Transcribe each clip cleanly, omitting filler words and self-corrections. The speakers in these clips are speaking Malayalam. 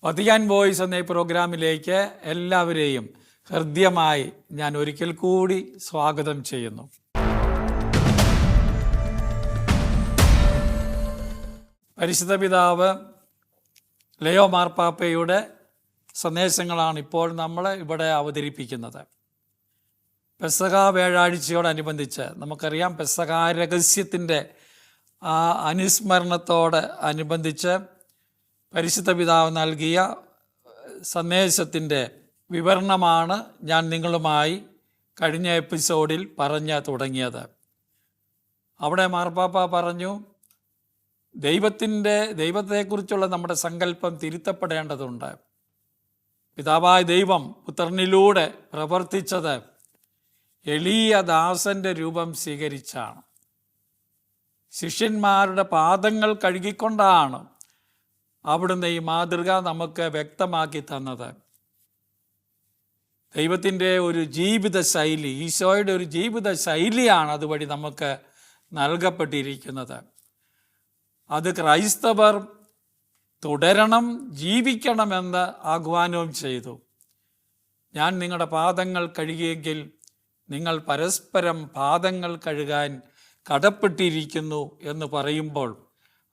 വത്തിക്കാൻ വോയിസ് എന്ന ഈ പ്രോഗ്രാമിലേക്ക് എല്ലാവരെയും ഹൃദ്യമായി ഞാൻ ഒരിക്കൽ കൂടി സ്വാഗതം ചെയ്യുന്നു. പരിശുദ്ധ പിതാവ് ലയോ മാർപ്പാപ്പയുടെ സന്ദേശങ്ങളാണ് ഇപ്പോൾ നമ്മൾ ഇവിടെ അവതരിപ്പിക്കുന്നത്. പെസഹ വ്യാഴാഴ്ചയോടനുബന്ധിച്ച് നമുക്കറിയാം, പെസഹ രഹസ്യത്തിൻ്റെ ആ അനുസ്മരണത്തോട് അനുബന്ധിച്ച് പരിശുദ്ധ പിതാവ് നൽകിയ സന്ദേശത്തിൻ്റെ വിവരണമാണ് ഞാൻ നിങ്ങളുമായി കഴിഞ്ഞ എപ്പിസോഡിൽ പറഞ്ഞു തുടങ്ങിയത്. അവിടെ മാർപ്പാപ്പ പറഞ്ഞു, ദൈവത്തെക്കുറിച്ചുള്ള നമ്മുടെ സങ്കല്പം തിരുത്തപ്പെടേണ്ടതുണ്ട്. പിതാവായ ദൈവം പുത്രനിലൂടെ പ്രവർത്തിച്ചത് എളിയ ദാസൻ്റെ രൂപം സ്വീകരിച്ചാണ്. ശിഷ്യന്മാരുടെ പാദങ്ങൾ കഴുകിക്കൊണ്ടാണ് അവിടുന്ന് ഈ മാതൃക നമുക്ക് വ്യക്തമാക്കി തന്നത്. ദൈവത്തിൻ്റെ ഒരു ജീവിത ശൈലി, ഈശോയുടെ ഒരു ജീവിത ശൈലിയാണ് അതുവഴി നമുക്ക് നൽകപ്പെട്ടിരിക്കുന്നത്. അത് ക്രൈസ്തവർ തുടരണം, ജീവിക്കണമെന്ന് ആഹ്വാനവും ചെയ്തു. ഞാൻ നിങ്ങളുടെ പാദങ്ങൾ കഴുകിയെങ്കിൽ നിങ്ങൾ പരസ്പരം പാദങ്ങൾ കഴുകാൻ കടപ്പെട്ടിരിക്കുന്നു എന്ന് പറയുമ്പോൾ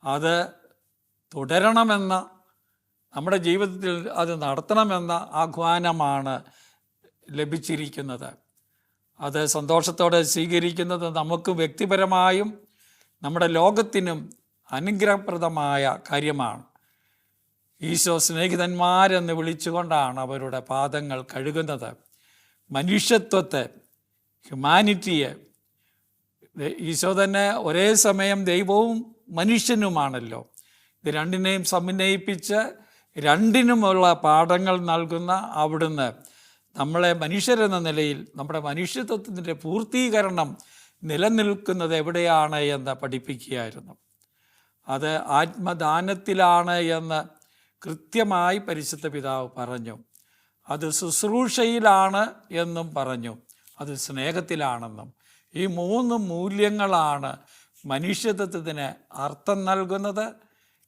അത് തുടരണമെന്ന, നമ്മുടെ ജീവിതത്തിൽ അത് നടത്തണമെന്ന ആഹ്വാനമാണ് ലഭിച്ചിരിക്കുന്നത്. അത് സന്തോഷത്തോടെ സ്വീകരിക്കുന്നത് നമുക്ക് വ്യക്തിപരമായും നമ്മുടെ ലോകത്തിനും അനുഗ്രഹപ്രദമായ കാര്യമാണ്. ഈശോ സ്നേഹിതന്മാരെന്ന് വിളിച്ചുകൊണ്ടാണ് അവരുടെ പാദങ്ങൾ കഴുകുന്നത്. മനുഷ്യത്വത്തെ, ഹ്യൂമാനിറ്റിയെ, ഈശോ തന്നെ ഒരേ സമയം ദൈവവും മനുഷ്യനുമാണല്ലോ. ഇത് രണ്ടിനെയും സമന്വയിപ്പിച്ച് രണ്ടിനുമുള്ള പാഠങ്ങൾ നൽകുന്ന അവിടുന്ന് നമ്മളെ മനുഷ്യരെന്ന നിലയിൽ നമ്മുടെ മനുഷ്യത്വത്തിൻ്റെ പൂർത്തീകരണം നിലനിൽക്കുന്നത് എവിടെയാണ് എന്ന് പഠിപ്പിക്കുകയായിരുന്നു. അത് ആത്മദാനത്തിലാണ് എന്ന് കൃത്യമായി പരിശുദ്ധ പിതാവ് പറഞ്ഞു. അത് ശുശ്രൂഷയിലാണ് എന്നും പറഞ്ഞു. അത് സ്നേഹത്തിലാണെന്നും. ഈ മൂന്ന് മൂല്യങ്ങളാണ് മനുഷ്യത്വത്തിന് അർത്ഥം നൽകുന്നത്,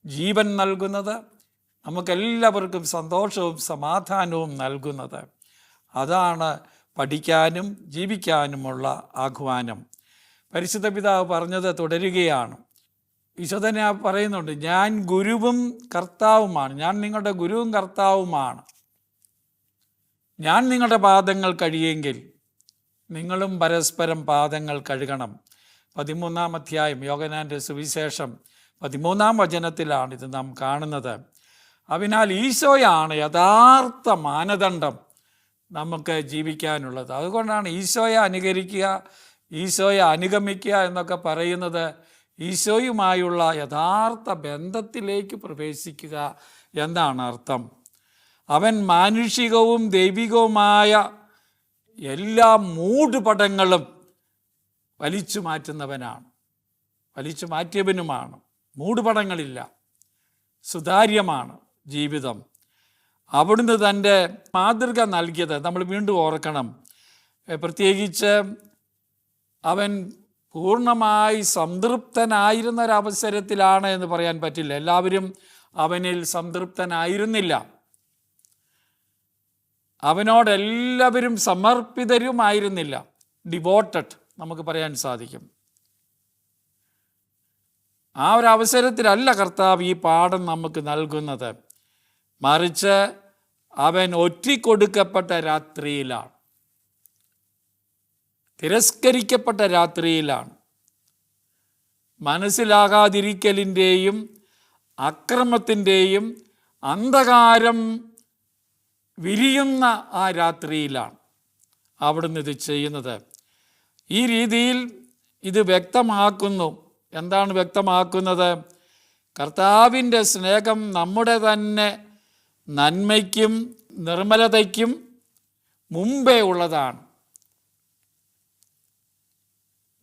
ജീവൻ നൽകുന്നത്, നമുക്കെല്ലാവർക്കും സന്തോഷവും സമാധാനവും നൽകുന്നത്. അതാണ് പഠിക്കാനും ജീവിക്കാനുമുള്ള ആഹ്വാനം. പരിശുദ്ധ പിതാവ് പറഞ്ഞത് തുടരുകയാണ്. ഈശോ തന്നെ പറയുന്നുണ്ട്, ഞാൻ ഗുരുവും കർത്താവുമാണ്, ഞാൻ നിങ്ങളുടെ ഗുരുവും കർത്താവുമാണ്. ഞാൻ നിങ്ങളുടെ പാദങ്ങൾ കഴുകിയെങ്കിൽ നിങ്ങളും പരസ്പരം പാദങ്ങൾ കഴുകണം. 13-ാം അധ്യായം യോഹന്നാൻ്റെ സുവിശേഷം 13-ാം വചനത്തിലാണ് ഇത് നാം കാണുന്നത്. അതിനാൽ ഈശോയാണ് യഥാർത്ഥ മാനദണ്ഡം നമുക്ക് ജീവിക്കാനുള്ളത്. അതുകൊണ്ടാണ് ഈശോയെ അനുകരിക്കുക, ഈശോയെ അനുഗമിക്കുക എന്നൊക്കെ പറയുന്നത്. ഈശോയുമായുള്ള യഥാർത്ഥ ബന്ധത്തിലേക്ക് പ്രവേശിക്കുക എന്നാണ് അർത്ഥം. അവൻ മാനുഷികവും ദൈവികവുമായ എല്ലാ മൂടുപടങ്ങളും വലിച്ചു മാറ്റുന്നവനാണ്, വലിച്ചു മാറ്റിയവനുമാണ്. മൂടുപടങ്ങളില്ല, സുതാര്യമാണ് ജീവിതം. അവിടുന്ന് തൻ്റെ മാതൃക നൽകിയത് നമ്മൾ വീണ്ടും ഓർക്കണം. പ്രത്യേകിച്ച് അവൻ പൂർണ്ണമായി സംതൃപ്തനായിരുന്നൊരവസരത്തിലാണ് എന്ന് പറയാൻ പറ്റില്ല. എല്ലാവരും അവനിൽ സംതൃപ്തനായിരുന്നില്ല. അവനോടെല്ലാവരും സമർപ്പിതരുമായിരുന്നില്ല. ഡിവോട്ടഡ് നമുക്ക് പറയാൻ സാധിക്കും. ആ ഒരു അവസരത്തിലല്ല കർത്താവ് ഈ പാഠം നമുക്ക് നൽകുന്നത്. മറിച്ച് അവൻ ഒറ്റിക്കൊടുക്കപ്പെട്ട രാത്രിയിലാണ്, തിരസ്കരിക്കപ്പെട്ട രാത്രിയിലാണ്. മനസ്സിലാകാതിരിക്കലിൻ്റെയും അക്രമത്തിൻ്റെയും അന്ധകാരം വിരിയുന്ന ആ രാത്രിയിലാണ് അവിടുന്ന് ഇത് ചെയ്യുന്നത്. ഈ രീതിയിൽ ഇത് വ്യക്തമാക്കുന്നു. എന്താണ് വ്യക്തമാക്കുന്നത്? കർത്താവിൻ്റെ സ്നേഹം നമ്മുടെ തന്നെ നന്മയ്ക്കും നിർമ്മലതയ്ക്കും മുമ്പേ ഉള്ളതാണ്.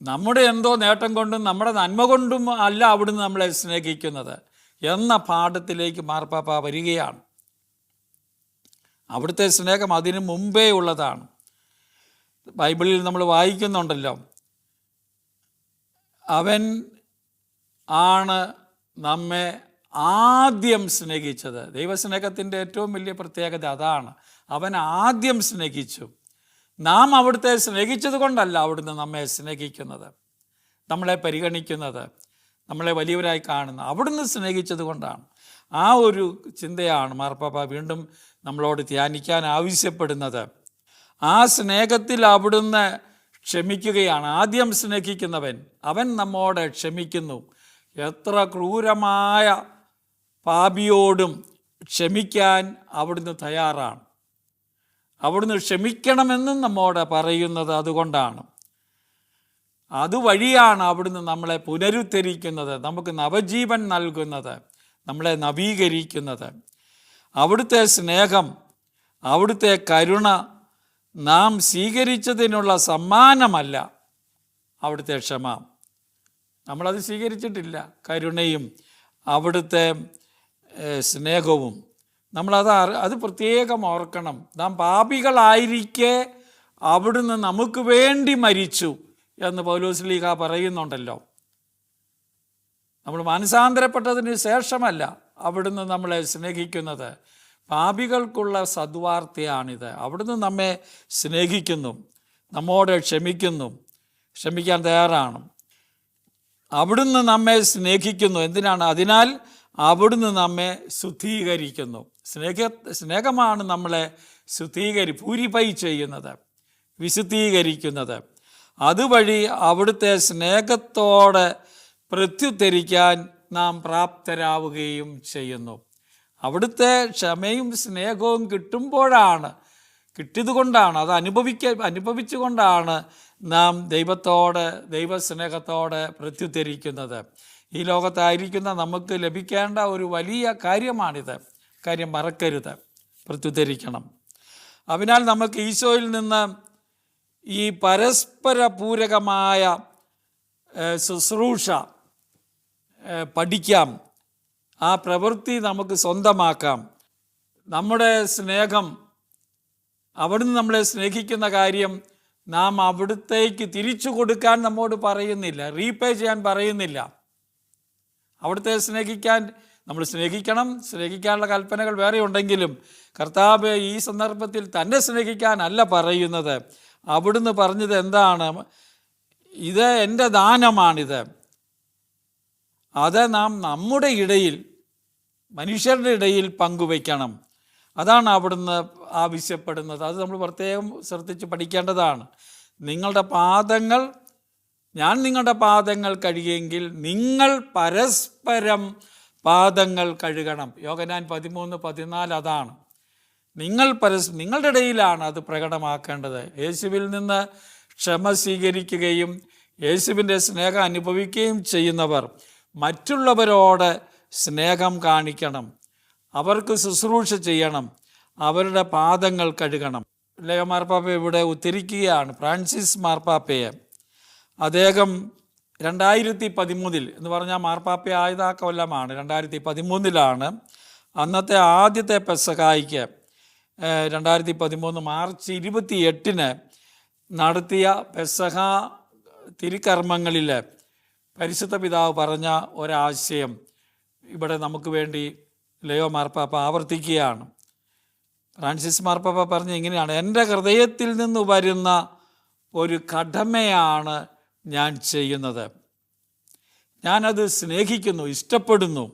നമ്മുടെ എന്തോ നേട്ടം കൊണ്ടും നമ്മുടെ നന്മ കൊണ്ടും അല്ല അവിടുന്ന് നമ്മളെ സ്നേഹിക്കുന്നത് എന്ന പാഠത്തിലേക്ക് മാർപ്പാപ്പ വരികയാണ്. അവിടുത്തെ സ്നേഹം അതിനു മുമ്പേ ഉള്ളതാണ്. ബൈബിളിൽ നമ്മൾ വായിക്കുന്നുണ്ടല്ലോ, അവൻ ആണ് നമ്മെ ആദ്യം സ്നേഹിച്ചത്. ദൈവസ്നേഹത്തിൻ്റെ ഏറ്റവും വലിയ പ്രത്യേകത അതാണ്. അവൻ ആദ്യം സ്നേഹിച്ചു. നാം അവിടുത്തെ സ്നേഹിച്ചത് കൊണ്ടല്ല അവിടുന്ന് നമ്മെ സ്നേഹിക്കുന്നത്, നമ്മളെ പരിഗണിക്കുന്നത്, നമ്മളെ വലിയവരായി കാണുന്നത്. അവിടുന്ന് സ്നേഹിച്ചത് കൊണ്ടാണ്. ആ ഒരു ചിന്തയാണ് മാർപ്പാപ്പ വീണ്ടും നമ്മളോട് ധ്യാനിക്കാൻ ആവശ്യപ്പെടുന്നത്. ആ സ്നേഹത്തിൽ അവിടുന്ന് ക്ഷമിക്കുകയാണ്. ആദ്യം സ്നേഹിക്കുന്നവൻ അവൻ നമ്മോട് ക്ഷമിക്കുന്നു. എത്ര ക്രൂരമായ പാപിയോടും ക്ഷമിക്കാൻ അവിടുന്ന് തയ്യാറാണ്. അവിടുന്ന് ക്ഷമിക്കണമെന്നും നമ്മോട് പറയുന്നത് അതുകൊണ്ടാണ്. അതുവഴിയാണ് അവിടുന്ന് നമ്മളെ പുനരുദ്ധരിക്കുന്നത്, നമുക്ക് നവജീവൻ നൽകുന്നത്, നമ്മളെ നവീകരിക്കുന്നത്. അവിടുത്തെ സ്നേഹം, അവിടുത്തെ കരുണ നാം സ്വീകരിച്ചതിനുള്ള സമ്മാനമല്ല അവിടുത്തെ ക്ഷമ. നമ്മളത് സ്വീകരിച്ചിട്ടില്ല. കരുണയും അവിടുത്തെ സ്നേഹവും അത് പ്രത്യേകം ഓർക്കണം. നാം പാപികളായിരിക്കെ അവിടുന്ന് നമുക്ക് വേണ്ടി മരിച്ചു എന്ന് പൗലോസ്ലീഹ പറയുന്നുണ്ടല്ലോ. നമ്മൾ മാനസാന്തരപ്പെട്ടതിന് ശേഷമല്ല അവിടുന്ന് നമ്മളെ സ്നേഹിക്കുന്നത്. പാപികൾക്കുള്ള സദ്വാർത്തയാണിത്. അവിടുന്ന് നമ്മെ സ്നേഹിക്കുന്നു, നമ്മോട് ക്ഷമിക്കുന്നു, ക്ഷമിക്കാൻ തയ്യാറാണ്. അവിടുന്ന് നമ്മെ സ്നേഹിക്കുന്നു. എന്തിനാണ്? അതിനാൽ അവിടുന്ന് നമ്മെ ശുദ്ധീകരിക്കുന്നു. സ്നേഹമാണ് നമ്മളെ പ്യൂരിഫൈ ചെയ്യുന്നത്, വിശുദ്ധീകരിക്കുന്നത്. അതുവഴി അവിടുത്തെ സ്നേഹത്തോടെ പ്രത്യുത്തരിക്കാൻ നാം പ്രാപ്തരാവുകയും ചെയ്യുന്നു. അവിടുത്തെ ക്ഷമയും സ്നേഹവും കിട്ടിയതുകൊണ്ടാണ്, അത് അനുഭവിച്ചുകൊണ്ടാണ് നാം ദൈവസ്നേഹത്തോടെ പ്രത്യുത്തരിക്കുന്നത്. ഈ ലോകത്തായിരിക്കുന്ന നമുക്ക് ലഭിക്കേണ്ട ഒരു വലിയ കാര്യമാണിത്. കാര്യം മറക്കരുത്, പ്രത്യുത്തരിക്കണം. അതിനാൽ നമുക്ക് ഈശോയിൽ നിന്ന് ഈ പരസ്പര പൂരകമായ ശുശ്രൂഷ പഠിക്കാം. ആ പ്രവൃത്തി നമുക്ക് സ്വന്തമാക്കാം. നമ്മുടെ സ്നേഹം, അവിടുന്ന് നമ്മളെ സ്നേഹിക്കുന്ന കാര്യം നാം അവിടുത്തേക്ക് തിരിച്ചു കൊടുക്കാൻ നമ്മോട് പറയുന്നില്ല, റീപേ ചെയ്യാൻ പറയുന്നില്ല. അവിടുത്തെ സ്നേഹിക്കാൻ നമ്മൾ സ്നേഹിക്കാനുള്ള കൽപ്പനകൾ വേറെ ഉണ്ടെങ്കിലും കർത്താവ് ഈ സന്ദർഭത്തിൽ തന്നെ സ്നേഹിക്കാനല്ല പറയുന്നത്. അവിടുന്ന് പറഞ്ഞത് എന്താണ്? ഇത് എൻ്റെ ദാനമാണിത്. അത് നാം നമ്മുടെ ഇടയിൽ, മനുഷ്യരുടെ ഇടയിൽ പങ്കുവയ്ക്കണം. അതാണ് അവിടുന്ന് ആവശ്യപ്പെടുന്നത്. അത് നമ്മൾ പ്രത്യേകം ശ്രദ്ധിച്ച് പഠിക്കേണ്ടതാണ്. ഞാൻ നിങ്ങളുടെ പാദങ്ങൾ കഴുകിയെങ്കിൽ നിങ്ങൾ പരസ്പരം പാദങ്ങൾ കഴുകണം. യോഹന്നാൻ 13:14 അതാണ്. നിങ്ങളുടെ ഇടയിലാണ് അത് പ്രകടമാക്കേണ്ടത്. യേശുവിൽ നിന്ന് ക്ഷമ സ്വീകരിക്കുകയും യേശുവിൻ്റെ സ്നേഹം അനുഭവിക്കുകയും ചെയ്യുന്നവർ മറ്റുള്ളവരോട് സ്നേഹം കാണിക്കണം, അവർക്ക് ശുശ്രൂഷ ചെയ്യണം, അവരുടെ പാദങ്ങൾ കഴുകണം. ലയോ മാർപ്പാപ്പ ഇവിടെ ഉദ്ധരിക്കുകയാണ് ഫ്രാൻസിസ് മാർപ്പാപ്പയെ. അദ്ദേഹം 2013 എന്ന് പറഞ്ഞാൽ മാർപ്പാപ്പ ആയത് ആ കൊല്ലമാണ്, 2013 അന്നത്തെ ആദ്യത്തെ പെസഹായ്ക്ക് 2013 മാർച്ച് 28 നടത്തിയ പെസഹ തിരുക്കർമ്മങ്ങളിൽ പരിശുദ്ധ പിതാവ് പറഞ്ഞ ഒരാശയം ഇവിടെ നമുക്ക് വേണ്ടി ലയോ മാർപ്പാപ്പ ആവർത്തിക്കുകയാണ്. ഫ്രാൻസിസ് മാർപ്പാപ്പ പറഞ്ഞ ഇങ്ങനെയാണ്: എൻ്റെ ഹൃദയത്തിൽ നിന്ന് വരുന്ന ഒരു കടമയാണ് ഞാൻ ചെയ്യുന്നത്. ഞാനത് സ്നേഹിക്കുന്നു, ഇഷ്ടപ്പെടുന്നു.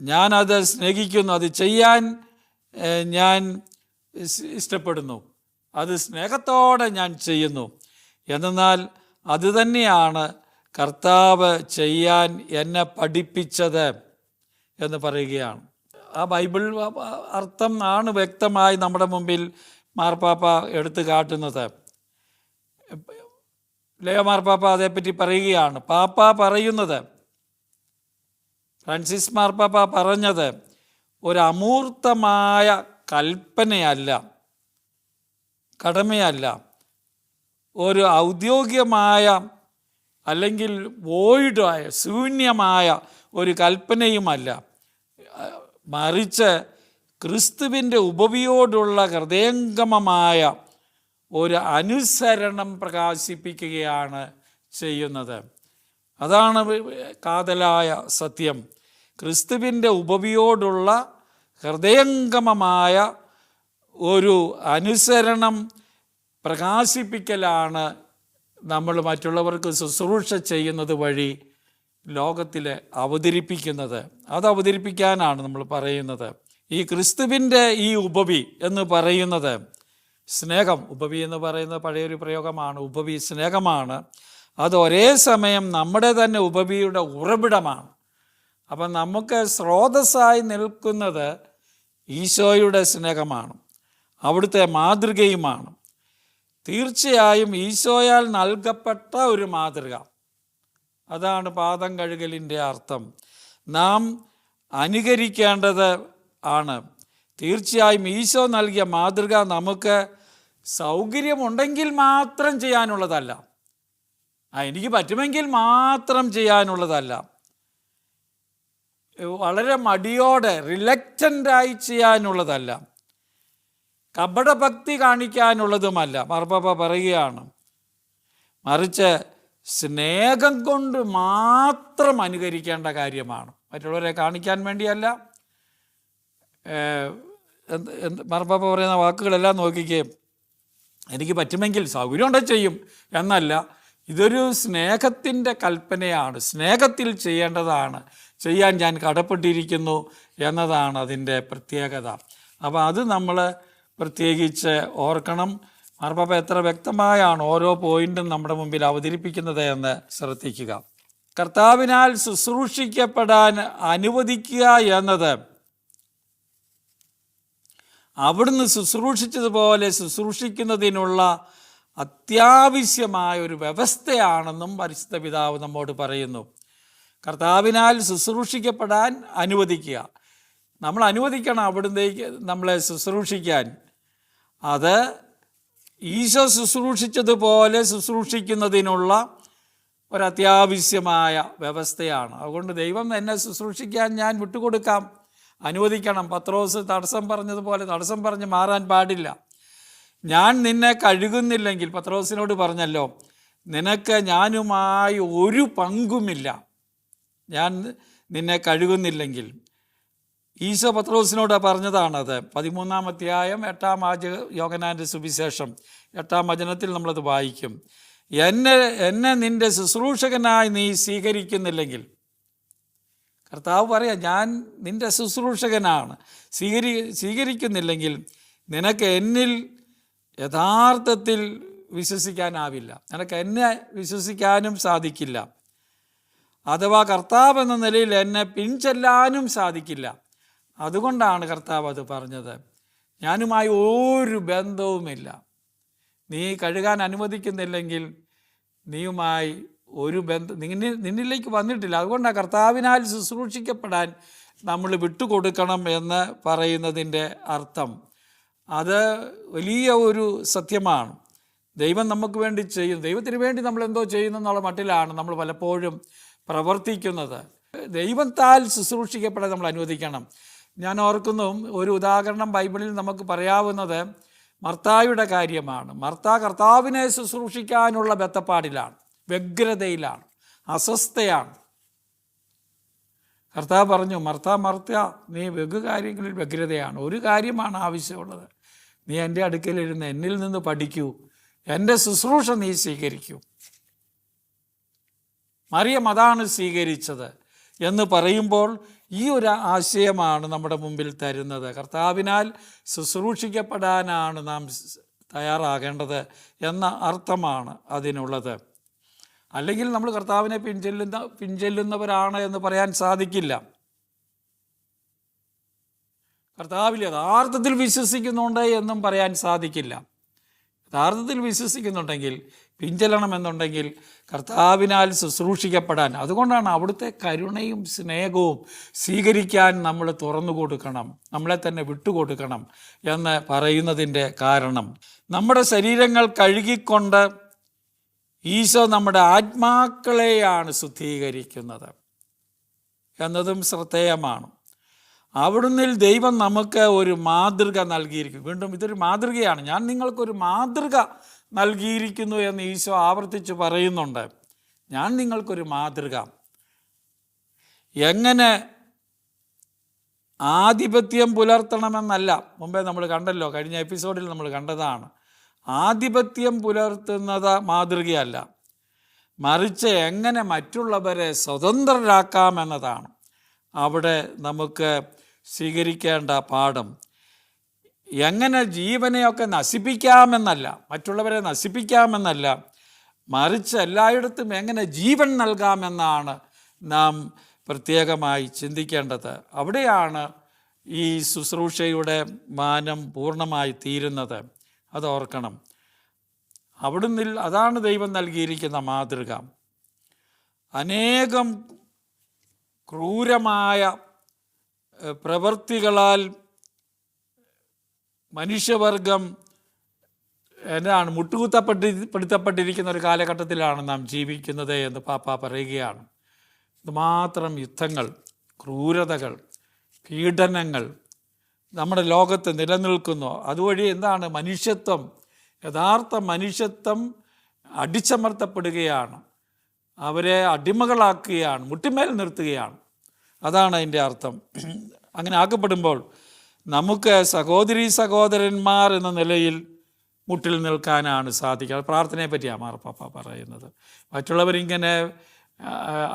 ഞാനത് സ്നേഹിക്കുന്നു, അത് ചെയ്യാൻ ഞാൻ ഇഷ്ടപ്പെടുന്നു, അത് സ്നേഹത്തോടെ ഞാൻ ചെയ്യുന്നു. എന്നാൽ അതുതന്നെയാണ് കർത്താവ് ചെയ്യാൻ എന്നെ പഠിപ്പിച്ചത് എന്ന് പറയുകയാണ്. ആ ബൈബിൾ അർത്ഥം ആണ് വ്യക്തമായി നമ്മുടെ മുമ്പിൽ മാർപ്പാപ്പ എടുത്തു കാട്ടുന്നത്. ലയോ മാർപ്പാപ്പ അതേപ്പറ്റി പറയുകയാണ്. ഫ്രാൻസിസ് മാർപ്പാപ്പ പറഞ്ഞത് ഒരു അമൂർത്തമായ കൽപ്പനയല്ല, കടമയല്ല, ഒരു ഔദ്യോഗികമായ അല്ലെങ്കിൽ വോയിഡായ ശൂന്യമായ ഒരു കൽപ്പനയുമല്ല. മറിച്ച് ക്രിസ്തുവിൻ്റെ ഉപവിയോടുള്ള ഹൃദയംഗമമായ ഒരു അനുസരണം പ്രകാശിപ്പിക്കുകയാണ് ചെയ്യുന്നത്. അതാണ് കാതലായ സത്യം. ക്രിസ്തുവിൻ്റെ ഉപവിയോടുള്ള ഹൃദയംഗമമായ ഒരു അനുസരണം പ്രകാശിപ്പിക്കലാണ് നമ്മൾ മറ്റുള്ളവർക്ക് ശുശ്രൂഷ ചെയ്യുന്നത് വഴി ലോകത്തിൽ അവതരിപ്പിക്കുന്നത്. അത് അവതരിപ്പിക്കാനാണ് നമ്മൾ പറയുന്നത്. ഈ ക്രിസ്തുവിൻ്റെ ഈ ഉപവി എന്ന് പറയുന്നത് സ്നേഹം. ഉപവി എന്ന് പറയുന്നത് പഴയൊരു പ്രയോഗമാണ്. ഉപവി സ്നേഹമാണ്. അത് ഒരേ സമയം നമ്മുടെ തന്നെ ഉപവിയുടെ ഉറവിടമാണ്. അപ്പം നമുക്ക് സ്രോതസ്സായി നിൽക്കുന്നത് ഈശോയുടെ സ്നേഹമാണ്, അവിടുത്തെ മാതൃകയുമാണ്. തീർച്ചയായും ഈശോയാൽ നൽകപ്പെട്ട ഒരു മാതൃക. അതാണ് പാദം കഴുകലിൻ്റെ അർത്ഥം. നാം അനുകരിക്കേണ്ടത് ആണ്. തീർച്ചയായും ഈശോ നൽകിയ മാതൃക നമുക്ക് സൗകര്യമുണ്ടെങ്കിൽ മാത്രം ചെയ്യാനുള്ളതല്ല, എനിക്ക് പറ്റുമെങ്കിൽ മാത്രം ചെയ്യാനുള്ളതല്ല, വളരെ മടിയോടെ റിലക്റ്റൻ്റായി ചെയ്യാനുള്ളതല്ല, കപടഭക്തി കാണിക്കാനുള്ളതുമല്ല. മാർപ്പാപ്പ പറയുകയാണ്, മറിച്ച് സ്നേഹം കൊണ്ട് മാത്രം അനുകരിക്കേണ്ട കാര്യമാണ്, മറ്റുള്ളവരെ കാണിക്കാൻ വേണ്ടിയല്ല. മാർപ്പാപ്പ പറയുന്ന വാക്കുകളെല്ലാം നോക്കിക്കേ, എനിക്ക് പറ്റുമെങ്കിൽ സൗകര്യമുണ്ടെങ്കിൽ ചെയ്യും എന്നല്ല. ഇതൊരു സ്നേഹത്തിൻ്റെ കൽപ്പനയാണ്, സ്നേഹത്തിൽ ചെയ്യേണ്ടതാണ്, ചെയ്യാൻ ഞാൻ കടപ്പെട്ടിരിക്കുന്നു എന്നതാണ് അതിൻ്റെ പ്രത്യേകത. അപ്പോൾ അത് നമ്മൾ പ്രത്യേകിച്ച് ഓർക്കണം. മാർപ്പാപ്പ എത്ര വ്യക്തമായാണ് ഓരോ പോയിന്റും നമ്മുടെ മുമ്പിൽ അവതരിപ്പിക്കുന്നത് എന്ന് ശ്രദ്ധിക്കുക. കർത്താവിനാൽ ശുശ്രൂഷിക്കപ്പെടാൻ അനുവദിക്കുക എന്നത് അവിടുന്ന് ശുശ്രൂഷിച്ചതുപോലെ ശുശ്രൂഷിക്കുന്നതിനുള്ള അത്യാവശ്യമായ ഒരു വ്യവസ്ഥയാണെന്നും പരിശുദ്ധ പിതാവ് നമ്മോട് പറയുന്നു. കർത്താവിനാൽ ശുശ്രൂഷിക്കപ്പെടാൻ അനുവദിക്കുക, നമ്മൾ അനുവദിക്കണം അവിടുന്നേക്ക് നമ്മളെ ശുശ്രൂഷിക്കാൻ. അത് ഈശോ ശുശ്രൂഷിച്ചതുപോലെ ശുശ്രൂഷിക്കുന്നതിനുള്ള ഒരത്യാവശ്യമായ വ്യവസ്ഥയാണ്. അതുകൊണ്ട് ദൈവം എന്നെ ശുശ്രൂഷിക്കാൻ ഞാൻ വിട്ടുകൊടുക്കാം, അനുവദിക്കണം. പത്രോസ് തടസ്സം പറഞ്ഞതുപോലെ തടസ്സം പറഞ്ഞ് മാറാൻ പാടില്ല. ഞാൻ നിന്നെ കഴുകുന്നില്ലെങ്കിൽ, പത്രോസിനോട് പറഞ്ഞല്ലോ, നിനക്ക് ഞാനുമായി ഒരു പങ്കുമില്ല, ഞാൻ നിന്നെ കഴുകുന്നില്ലെങ്കിൽ. ഈശോ പത്രോസിനോട് പറഞ്ഞതാണത്. 13-ാം അധ്യായം 8-ാം യോഹന്നാൻ്റെ സുവിശേഷം 8-ാം വചനത്തിൽ നമ്മളത് വായിക്കും. എന്നെ നിൻ്റെ ശുശ്രൂഷകനായി നീ സ്വീകരിക്കുന്നില്ലെങ്കിൽ, കർത്താവ് പറയാം, ഞാൻ നിൻ്റെ ശുശ്രൂഷകനാണ്, സ്വീകരിക്കുന്നില്ലെങ്കിൽ നിനക്ക് എന്നിൽ യഥാർത്ഥത്തിൽ വിശ്വസിക്കാനാവില്ല, നിനക്ക് എന്നെ വിശ്വസിക്കാനും സാധിക്കില്ല. അഥവാ കർത്താവ് എന്ന നിലയിൽ എന്നെ പിൻചെല്ലാനും സാധിക്കില്ല. അതുകൊണ്ടാണ് കർത്താവ് അത് പറഞ്ഞത്. ഞാനുമായി ഒരു ബന്ധവുമില്ല, നീ കഴുകാൻ അനുവദിക്കുന്നില്ലെങ്കിൽ നീയുമായി ഒരു ബന്ധം നിന്നിലേക്ക് വന്നിട്ടില്ല. അതുകൊണ്ടാണ് കർത്താവിനാൽ ശുശ്രൂഷിക്കപ്പെടാൻ നമ്മൾ വിട്ടുകൊടുക്കണം എന്ന് പറയുന്നതിൻ്റെ അർത്ഥം. അത് വലിയ ഒരു സത്യമാണ്. ദൈവം നമുക്ക് വേണ്ടി ചെയ്യും, ദൈവത്തിന് വേണ്ടി നമ്മൾ എന്തോ ചെയ്യുന്നു എന്നുള്ള മട്ടിലാണ് നമ്മൾ പലപ്പോഴും പ്രവർത്തിക്കുന്നത്. ദൈവത്താൽ ശുശ്രൂഷിക്കപ്പെടാൻ നമ്മൾ അനുവദിക്കണം. ഞാൻ ഓർക്കുന്നു, ഒരു ഉദാഹരണം ബൈബിളിൽ നമുക്ക് പറയാവുന്നത് മർത്തായുടെ കാര്യമാണ്. മർത്ത കർത്താവിനെ ശുശ്രൂഷിക്കാനുള്ള ബദ്ധപ്പാടിലാണ്, വ്യഗ്രതയിലാണ്, അസ്വസ്ഥയാണ്. കർത്താവ് പറഞ്ഞു, മർത്ത നീ വെഗു കാര്യങ്ങളിൽ വ്യഗ്രതയാണ്, ഒരു കാര്യമാണ് ആവശ്യമുള്ളത്, നീ എൻ്റെ അടുക്കലിരുന്ന് എന്നിൽ നിന്ന് പഠിക്കൂ, എൻ്റെ ശുശ്രൂഷ നീ സ്വീകരിക്കൂ. മറിയം അതാണ് സ്വീകരിച്ചത് എന്ന് പറയുമ്പോൾ ഈ ഒരു ആശയമാണ് നമ്മുടെ മുമ്പിൽ തരുന്നത്. കർത്താവിനാൽ ശുശ്രൂഷിക്കപ്പെടാനാണ് നാം തയ്യാറാകേണ്ടത് എന്ന അർത്ഥമാണ് അതിനുള്ളത്. അല്ലെങ്കിൽ നമ്മൾ കർത്താവിനെ പിൻചെല്ലുന്നവരാണ് എന്ന് പറയാൻ സാധിക്കില്ല. കർത്താവിൽ യഥാർത്ഥത്തിൽ വിശ്വസിക്കുന്നുണ്ട് എന്നും പറയാൻ സാധിക്കില്ല. യഥാർത്ഥത്തിൽ വിശ്വസിക്കുന്നുണ്ടെങ്കിൽ, പിൻചെല്ലണമെന്നുണ്ടെങ്കിൽ കർത്താവിനാൽ ശുശ്രൂഷിക്കപ്പെടാൻ, അതുകൊണ്ടാണ് അവിടുത്തെ കരുണയും സ്നേഹവും സ്വീകരിക്കാൻ നമ്മൾ തുറന്നു കൊടുക്കണം, നമ്മളെ തന്നെ വിട്ടുകൊടുക്കണം എന്ന് പറയുന്നതിൻ്റെ കാരണം. നമ്മുടെ ശരീരങ്ങൾ കഴുകിക്കൊണ്ട് ഈശോ നമ്മുടെ ആത്മാക്കളെയാണ് ശുദ്ധീകരിക്കുന്നത് എന്നതും ശ്രദ്ധേയമാണ്. അവിടുന്ന് ദൈവം നമുക്ക് ഒരു മാതൃക നൽകിയിരിക്കും. വീണ്ടും ഇതൊരു മാതൃകയാണ്. ഞാൻ നിങ്ങൾക്കൊരു മാതൃക നൽകിയിരിക്കുന്നു എന്ന് ഈശോ ആവർത്തിച്ച് പറയുന്നുണ്ട്. ഞാൻ നിങ്ങൾക്കൊരു മാതൃക, എങ്ങനെ ആധിപത്യം പുലർത്തണമെന്നല്ല. മുമ്പേ നമ്മൾ കണ്ടല്ലോ, കഴിഞ്ഞ എപ്പിസോഡിൽ നമ്മൾ കണ്ടതാണ്. ആധിപത്യം പുലർത്തുന്നത് മാതൃകയല്ല, മറിച്ച് എങ്ങനെ മറ്റുള്ളവരെ സ്വതന്ത്രരാക്കാമെന്നതാണ് അവിടെ നമുക്ക് സ്വീകരിക്കേണ്ട പാഠം. എങ്ങനെ ജീവനെയൊക്കെ നശിപ്പിക്കാമെന്നല്ല, മറ്റുള്ളവരെ നശിപ്പിക്കാമെന്നല്ല, മറിച്ച് എല്ലായിടത്തും എങ്ങനെ ജീവൻ നൽകാമെന്നാണ് നാം പ്രത്യേകമായി ചിന്തിക്കേണ്ടത്. അവിടെയാണ് ഈ ശുശ്രൂഷയുടെ മാനം പൂർണ്ണമായി തീരുന്നത്. അതോർക്കണം. അവിടുന്ന് അതാണ് ദൈവം നൽകിയിരിക്കുന്ന മാതൃക. അനേകം ക്രൂരമായ പ്രവൃത്തികളാൽ മനുഷ്യവർഗം മുട്ടുകുത്തപ്പെടുത്തപ്പെട്ടിരിക്കുന്ന ഒരു കാലഘട്ടത്തിലാണ് നാം ജീവിക്കുന്നത് എന്ന് പാപ്പ പറയുകയാണ്. ഇതുമാത്രം യുദ്ധങ്ങൾ, ക്രൂരതകൾ, പീഡനങ്ങൾ നമ്മുടെ ലോകത്ത് നിലനിൽക്കുന്നു. അതുവഴി എന്താണ്? മനുഷ്യത്വം, യഥാർത്ഥ മനുഷ്യത്വം അടിച്ചമർത്തപ്പെടുകയാണ്. അവരെ അടിമകളാക്കുകയാണ്, മുട്ടിമേൽ നിർത്തുകയാണ്. അതാണ് അതിൻ്റെ അർത്ഥം. അങ്ങനെ ആക്കപ്പെടുമ്പോൾ നമുക്ക് സഹോദരീ സഹോദരന്മാർ എന്ന നിലയിൽ മുട്ടിൽ നിൽക്കാനാണ് സാധിക്കുക. പ്രാർത്ഥനയെ പറ്റിയാണ് മാർപ്പാപ്പ പറയുന്നത്. മറ്റുള്ളവരിങ്ങനെ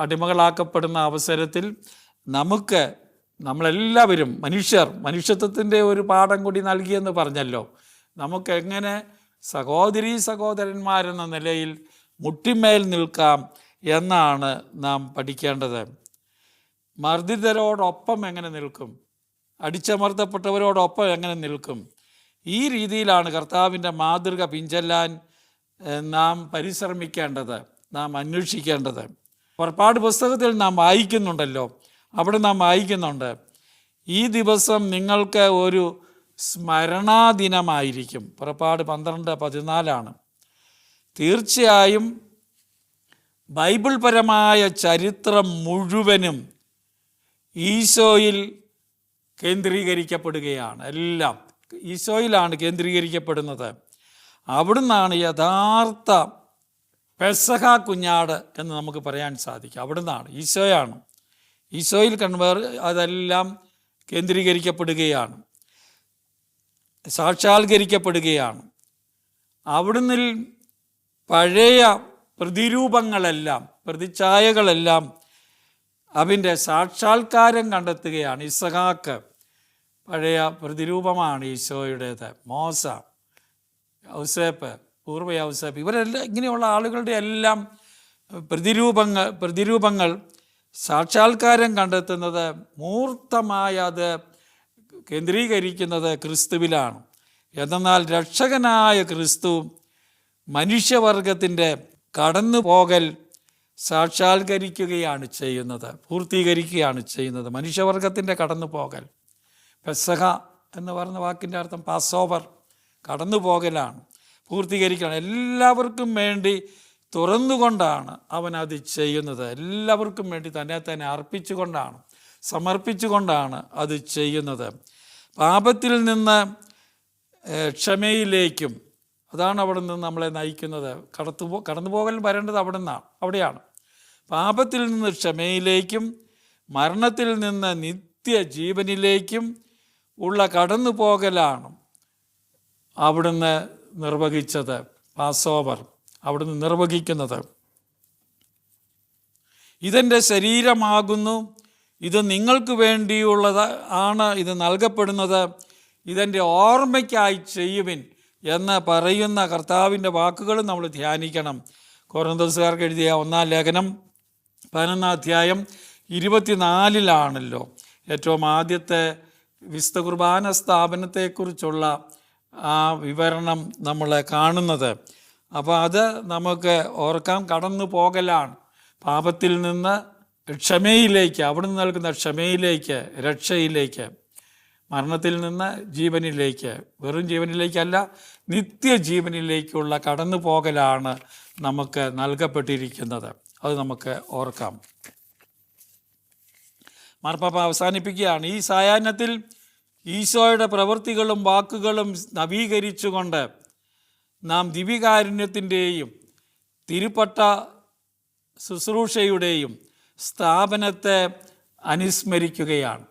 അടിമകളാക്കപ്പെടുന്ന അവസരത്തിൽ നമ്മളെല്ലാവരും മനുഷ്യത്വത്തിൻ്റെ ഒരു പാഠം കൂടി നൽകിയെന്ന് പറഞ്ഞല്ലോ. നമുക്കെങ്ങനെ സഹോദരീ സഹോദരന്മാരെന്ന നിലയിൽ മുട്ടിമേൽ നിൽക്കാം എന്നാണ് നാം പഠിക്കേണ്ടത്. മർദ്ദിതരോടൊപ്പം എങ്ങനെ നിൽക്കും? അടിച്ചമർത്തപ്പെട്ടവരോടൊപ്പം എങ്ങനെ നിൽക്കും? ഈ രീതിയിലാണ് കർത്താവിൻ്റെ മാതൃക പിൻചെല്ലാൻ നാം പരിശ്രമിക്കേണ്ടത്, നാം അന്വേഷിക്കേണ്ടത്. പുറപ്പാട് പുസ്തകത്തിൽ നാം വായിക്കുന്നുണ്ടല്ലോ, അവിടെ നാം വായിക്കുന്നുണ്ട്, ഈ ദിവസം നിങ്ങൾക്ക് ഒരു സ്മരണാദിനമായിരിക്കും. പുറപ്പാട് 12:14. തീർച്ചയായും ബൈബിൾ പരമായ ചരിത്രം മുഴുവനും ഈശോയിൽ കേന്ദ്രീകരിക്കപ്പെടുകയാണ്. എല്ലാം ഈശോയിലാണ് കേന്ദ്രീകരിക്കപ്പെടുന്നത്. അവിടുന്നാണ് യഥാർത്ഥ പെസഹ കുഞ്ഞാട് എന്ന് നമുക്ക് പറയാൻ സാധിക്കും. അവിടുന്നാണ്, ഈശോയാണ്. ഈശോയിൽ അതെല്ലാം കേന്ദ്രീകരിക്കപ്പെടുകയാണ്, സാക്ഷാത്കരിക്കപ്പെടുകയാണ്. അവിടുന്ന് പഴയ പ്രതിരൂപങ്ങളെല്ലാം, പ്രതിച്ഛായകളെല്ലാം അതിൻ്റെ സാക്ഷാത്കാരം കണ്ടെത്തുകയാണ്. ഇസഹാക്ക് പഴയ പ്രതിരൂപമാണ് ഈശോയുടേത്. മോസ, ഔസേപ്പ്, പൂർവ്വ ഔസേപ്പ്, ഇവരെല്ലാം ഇങ്ങനെയുള്ള ആളുകളുടെ എല്ലാം പ്രതിരൂപങ്ങൾ സാക്ഷാത്കാരം കണ്ടെത്തുന്നത്, മൂർത്തമായ അത് കേന്ദ്രീകരിക്കുന്നത് ക്രിസ്തുവിലാണ്. എന്നാൽ രക്ഷകനായ ക്രിസ്തു മനുഷ്യവർഗത്തിൻ്റെ കടന്നുപോകൽ സാക്ഷാത്കരിക്കുകയാണ് ചെയ്യുന്നത്, പൂർത്തീകരിക്കുകയാണ് ചെയ്യുന്നത്. മനുഷ്യവർഗത്തിൻ്റെ കടന്നുപോകൽ, പെസഹ എന്ന് പറയുന്ന വാക്കിൻ്റെ അർത്ഥം പാസ്ഓവർ, കടന്നുപോകലാണ്, പൂർത്തീകരിക്കുകയാണ്. എല്ലാവർക്കും വേണ്ടി തുറന്നുകൊണ്ടാണ് അവൻ അത് ചെയ്യുന്നത്. എല്ലാവർക്കും വേണ്ടി തന്നെ അർപ്പിച്ചുകൊണ്ടാണ്, സമർപ്പിച്ചുകൊണ്ടാണ് അത് ചെയ്യുന്നത്. പാപത്തിൽ നിന്ന് ക്ഷമയിലേക്കും, അതാണ് അവിടെ നിന്ന് നമ്മളെ നയിക്കുന്നത്. കടന്നുപോകൽ വരേണ്ടത് അവിടെയാണ്. പാപത്തിൽ നിന്ന് ക്ഷമയിലേക്കും മരണത്തിൽ നിന്ന് നിത്യജീവനിലേക്കും ഉള്ള കടന്നുപോകലാണ് അവിടുന്ന് നിർവഹിച്ചത്. പാസ്ഓവർ അവിടുന്ന് നിർവഹിക്കുന്നത്. ഇതെൻ്റെ ശരീരമാകുന്നു, ഇത് നിങ്ങൾക്ക് വേണ്ടിയുള്ളത് ആണ്, ഇത് നൽകപ്പെടുന്നത്, ഇതെൻ്റെ ഓർമ്മയ്ക്കായി ചെയ്യുവിൻ എന്ന് പറയുന്ന കർത്താവിൻ്റെ വാക്കുകളും നമ്മൾ ധ്യാനിക്കണം. കൊരിന്ത്യൻകാർക്ക് എഴുതിയ 1-ാം ലേഖനം 11-ാം അധ്യായം 24-ലാണല്ലോ ഏറ്റവും ആദ്യത്തെ വിശുദ്ധ കുർബാന സ്ഥാപനത്തെക്കുറിച്ചുള്ള ആ വിവരണം നമ്മൾ കാണുന്നത്. അപ്പോൾ അത് നമുക്ക് ഓർക്കാം. കടന്നു പോകലാണ് പാപത്തിൽ നിന്ന് ക്ഷമയിലേക്ക്, അവിടുന്ന് നൽകുന്ന ക്ഷമയിലേക്ക്, രക്ഷയിലേക്ക്, മരണത്തിൽ നിന്ന് ജീവനിലേക്ക്, വെറും ജീവനിലേക്കല്ല, നിത്യജീവനിലേക്കുള്ള കടന്നു പോകലാണ് നമുക്ക് നൽകപ്പെട്ടിരിക്കുന്നത്. അത് നമുക്ക് ഓർക്കാം. മാർപ്പാപ്പ അവസാനിപ്പിക്കുകയാണ്, ഈ സായാഹ്നത്തിൽ ഈശോയുടെ പ്രവൃത്തികളും വാക്കുകളും നവീകരിച്ചുകൊണ്ട് നാം ദിവ്യകാരുണ്യത്തിൻ്റെയും തിരുപ്പട്ട ശുശ്രൂഷയുടെയും സ്ഥാപനത്തെ അനുസ്മരിക്കുകയാണ്.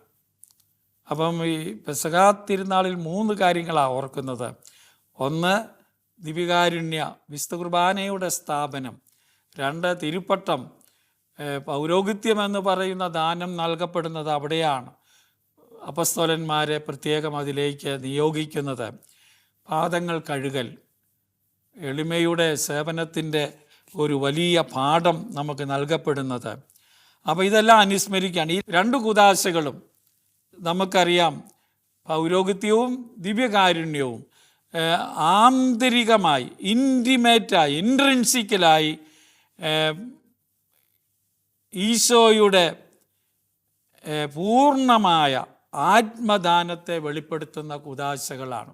അപ്പം ഈ പെസഹാ തിരുനാളിൽ 3 കാര്യങ്ങളാണ് ഓർക്കുന്നത്. ഒന്ന്, ദിവ്യകാരുണ്യ വിശുദ്ധ കുർബാനയുടെ സ്ഥാപനം. 2, തിരുപ്പട്ടം. പൗരോഹിത്യം എന്ന് പറയുന്ന ദാനം നൽകപ്പെടുന്നത് അവിടെയാണ്. അപ്പസ്തോലന്മാരെ പ്രത്യേകം അതിലേക്ക് നിയോഗിക്കുന്നത്. പാദങ്ങൾ കഴുകൽ, എളിമയുടെ സേവനത്തിൻ്റെ ഒരു വലിയ പാഠം നമുക്ക് നൽകപ്പെടുന്നത്. അപ്പോൾ ഇതെല്ലാം അനുസ്മരിക്കുകയാണ്. ഈ 2 കൂദാശകളും നമുക്കറിയാം, പൗരോഹിത്യവും ദിവ്യകാരുണ്യവും ആന്തരികമായി, ഇൻറ്റിമേറ്റായി, ഇൻട്രിൻസിക്കലായി ഈശോയുടെ പൂർണ്ണമായ ആത്മദാനത്തെ വെളിപ്പെടുത്തുന്ന കൂദാശകളാണ്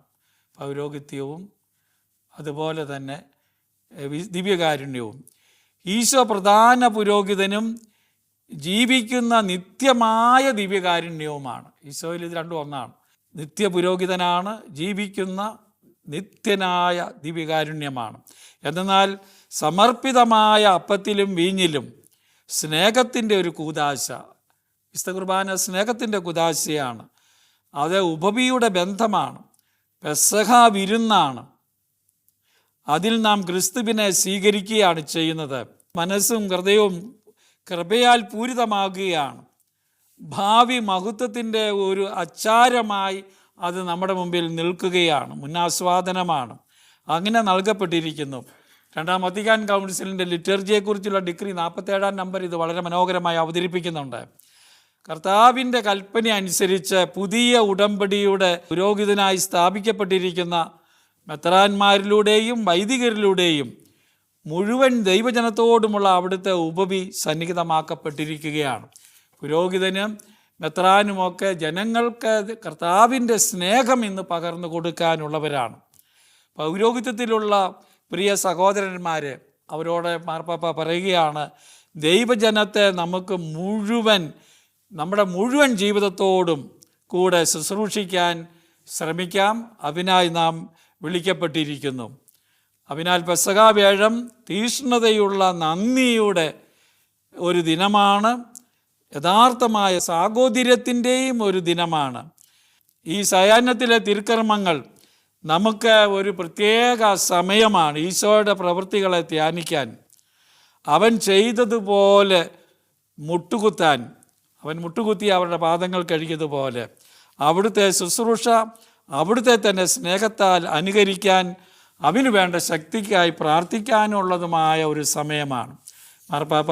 പൗരോഹിത്യവും അതുപോലെ തന്നെ ദിവ്യകാരുണ്യവും. ഈശോ പ്രധാന പുരോഹിതനും ജീവിക്കുന്ന നിത്യമായ ദിവ്യകാരുണ്യവുമാണ്. ഈശോയിൽ ഇത് രണ്ടും ഒന്നാണ്. നിത്യപുരോഹിതനാണ്, ജീവിക്കുന്ന നിത്യനായ ദിവ്യകാരുണ്യമാണ്. എന്നാൽ സമർപ്പിതമായ അപ്പത്തിലും വീഞ്ഞിലും സ്നേഹത്തിൻ്റെ ഒരു കൂദാശ, വിശുദ്ധ കുർബാന സ്നേഹത്തിൻ്റെ കൂദാശയാണ്. അത് ഉപവിയുടെ ബന്ധമാണ്, പെസഹ വിരുന്നാണ്. അതിൽ നാം ക്രിസ്തുവിനെ സ്വീകരിക്കുകയാണ് ചെയ്യുന്നത്. മനസ്സും ഹൃദയവും കൃപയാൽ പൂരിതമാകുകയാണ്. ഭാവി മഹത്വത്തിൻ്റെ ഒരു അച്ചാരമായി അത് നമ്മുടെ മുമ്പിൽ നിൽക്കുകയാണ്, മുന്നാസ്വാദനമാണ്. അങ്ങനെ നൽകപ്പെട്ടിരിക്കുന്നു. 2ാം വത്തിക്കാൻ കൗൺസിലിൻ്റെ ലിറ്റർജിയെക്കുറിച്ചുള്ള ഡിഗ്രി 47-ാം നമ്പർ ഇത് വളരെ മനോഹരമായി അവതരിപ്പിക്കുന്നുണ്ട്. കർത്താവിൻ്റെ കൽപ്പന അനുസരിച്ച് പുതിയ ഉടമ്പടിയുടെ പുരോഹിതനായി സ്ഥാപിക്കപ്പെട്ടിരിക്കുന്ന മെത്രാന്മാരിലൂടെയും വൈദികരിലൂടെയും മുഴുവൻ ദൈവജനത്തോടുമുള്ള അവിടുത്തെ ഉപവി സന്നിഹിതമാക്കപ്പെട്ടിരിക്കുകയാണ്. പുരോഹിതനും മെത്രാനുമൊക്കെ ജനങ്ങൾക്ക് കർത്താവിൻ്റെ സ്നേഹം ഇന്ന് പകർന്നു കൊടുക്കാനുള്ളവരാണ്. പൗരോഹിത്യത്തിലുള്ള പ്രിയ സഹോദരന്മാരെ, അവരോട് മാർപ്പാപ്പ പറയുകയാണ്, ദൈവജനത്തെ നമുക്ക് നമ്മുടെ മുഴുവൻ ജീവിതത്തോടും കൂടെ ശുശ്രൂഷിക്കാൻ ശ്രമിക്കാം. അതിനായി നാം വിളിക്കപ്പെട്ടിരിക്കുന്നു. അതിനാൽ പെസഹാ വ്യാഴം തീഷ്ണതയുള്ള നന്ദിയുടെ ഒരു ദിനമാണ്, യഥാർത്ഥമായ സാഹോദര്യത്തിൻ്റെയും ഒരു ദിനമാണ്. ഈ സായാഹ്നത്തിലെ തിരുക്കർമ്മങ്ങൾ നമുക്ക് ഒരു പ്രത്യേക സമയമാണ് ഈശോയുടെ പ്രവൃത്തികളെ ധ്യാനിക്കാൻ, അവൻ ചെയ്തതുപോലെ മുട്ടുകുത്താൻ. അവൻ മുട്ടുകുത്തി അവരുടെ പാദങ്ങൾ കഴുകിയതുപോലെ അവിടുത്തെ ശുശ്രൂഷ, അവിടുത്തെ തന്നെ സ്നേഹത്താൽ അനുകരിക്കാൻ, അവന് വേണ്ട ശക്തിക്കായി പ്രാർത്ഥിക്കാനുള്ളതുമായ ഒരു സമയമാണ്. മാർപ്പാപ്പ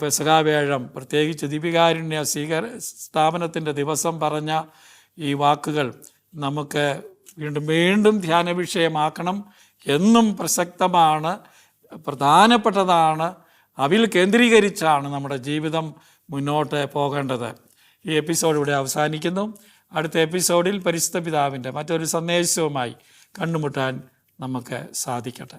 പെസഹാ വ്യാഴം, പ്രത്യേകിച്ച് ദിവ്യകാരുണ്യ സ്ഥാപനത്തിൻ്റെ ദിവസം പറഞ്ഞ ഈ വാക്കുകൾ നമുക്ക് വീണ്ടും വീണ്ടും ധ്യാന വിഷയമാക്കണം. എന്നും പ്രസക്തമാണ്, പ്രധാനപ്പെട്ടതാണ്. അതിൽ കേന്ദ്രീകരിച്ചാണ് നമ്മുടെ ജീവിതം മുന്നോട്ട് പോകേണ്ടത്. ഈ എപ്പിസോഡ് ഇവിടെ അവസാനിക്കുന്നു. അടുത്ത എപ്പിസോഡിൽ പരിശുദ്ധ പിതാവിൻ്റെ മറ്റൊരു സന്ദേശവുമായി കണ്ടുമുട്ടാൻ നമുക്ക് സാധിക്കട്ടെ.